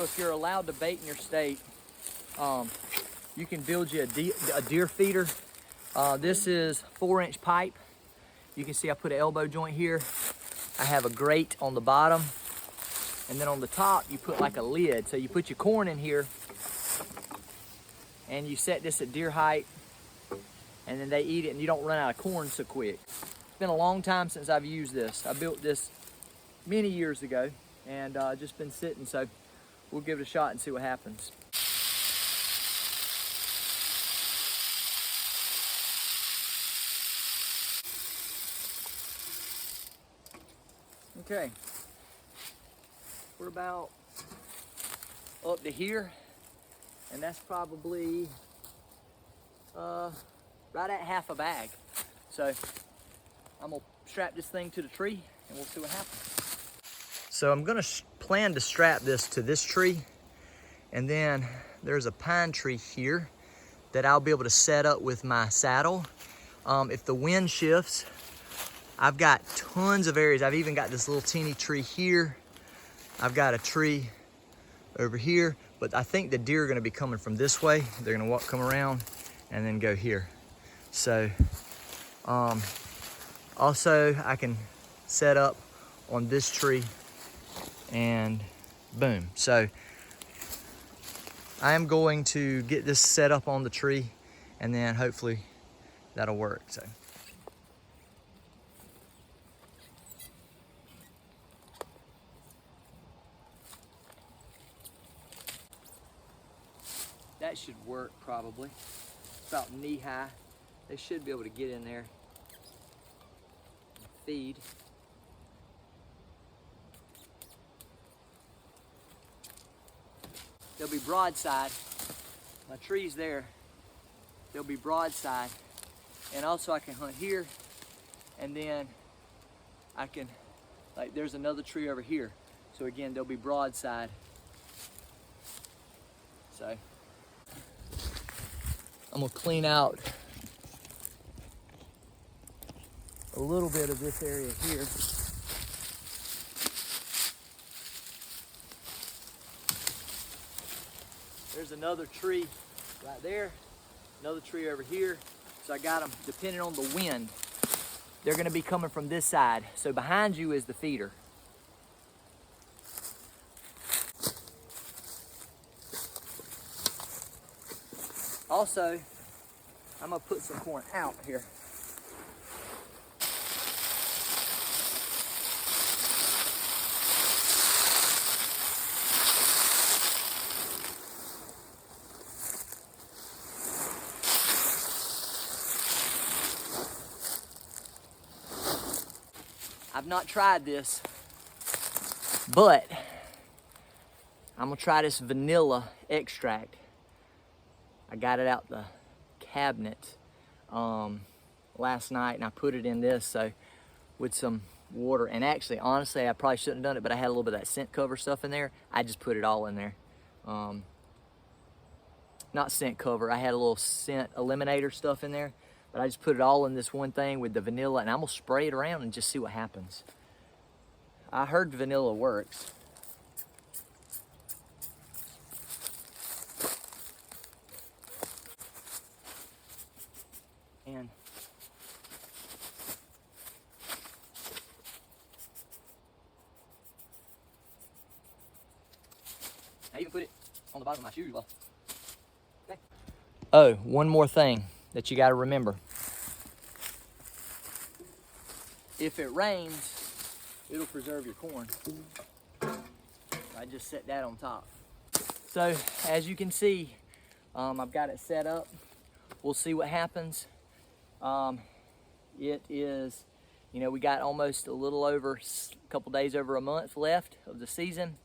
Also, if you're allowed to bait in your state, you can build you a deer feeder. This is 4-inch pipe. You can see I put an elbow joint here. I have a grate on the bottom. And then on the top, you put like a lid. So you put your corn in here and you set this at deer height, and then they eat it and you don't run out of corn so quick. It's been a long time since I've used this. I built this many years ago and just been sitting, so we'll give it a shot and see what happens. Okay, we're about up to here, and that's probably right at half a bag. So I'm gonna strap this thing to the tree and we'll see what happens. So I'm gonna plan to strap this to this tree, and then there's a pine tree here that I'll be able to set up with my saddle. If the wind shifts, I've got tons of areas. I've even got this little teeny tree here. I've got a tree over here, but I think the deer are gonna be coming from this way. They're gonna come around and then go here. So, also I can set up on this tree and boom. So I am going to get this set up on the tree, and then hopefully that'll work. So. That should work probably. It's about knee high. They should be able to get in there and feed. They'll be broadside. My tree's there. They'll be broadside. And also I can hunt here, and then I can, like, there's another tree over here. So again, they'll be broadside. So I'm gonna clean out a little bit of this area here. There's another tree right there, another tree over here. So I got them, depending on the wind, they're gonna be coming from this side. So behind you is the feeder. Also, I'm gonna put some corn out here. I've not tried this, but I'm gonna try this vanilla extract. I got it out the cabinet last night, and I put it in this, so with some water. And actually, honestly, I probably shouldn't have done it, but I had a little bit of that scent cover stuff in there. I just put it all in there. Not scent cover, I had a little scent eliminator stuff in there, but I just put it all in this one thing with the vanilla, and I'm gonna spray it around and just see what happens. I heard vanilla works. And I even put it on the bottom of my shoes. Well, okay. Oh, one more thing that you got to remember. If it rains, it'll preserve your corn. I just set that on top. So as you can see, I've got it set up. We'll see what happens. It is, you know, we got almost a little over, a couple days over a month left of the season.